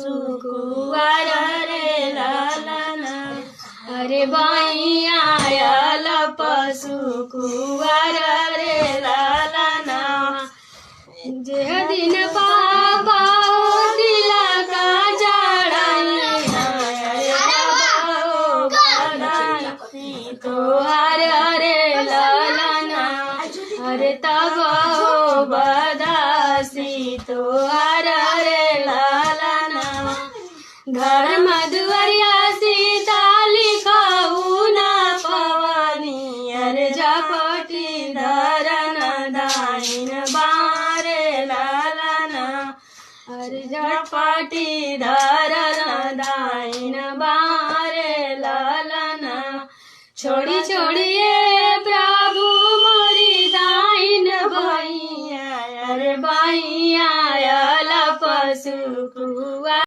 सुकुवार रे लालना अरे बाई आयल पशु कुवार रे लालना जे दिन बाबा तिलक चढ़ाई तोहार रे लालना अरे तब बदासी तोहार रे लालना घर मधुवरिया सीता लिखाऊ ना पवनी अरे झपटी धरन दाइन बारे लालना अरे झपटी धरन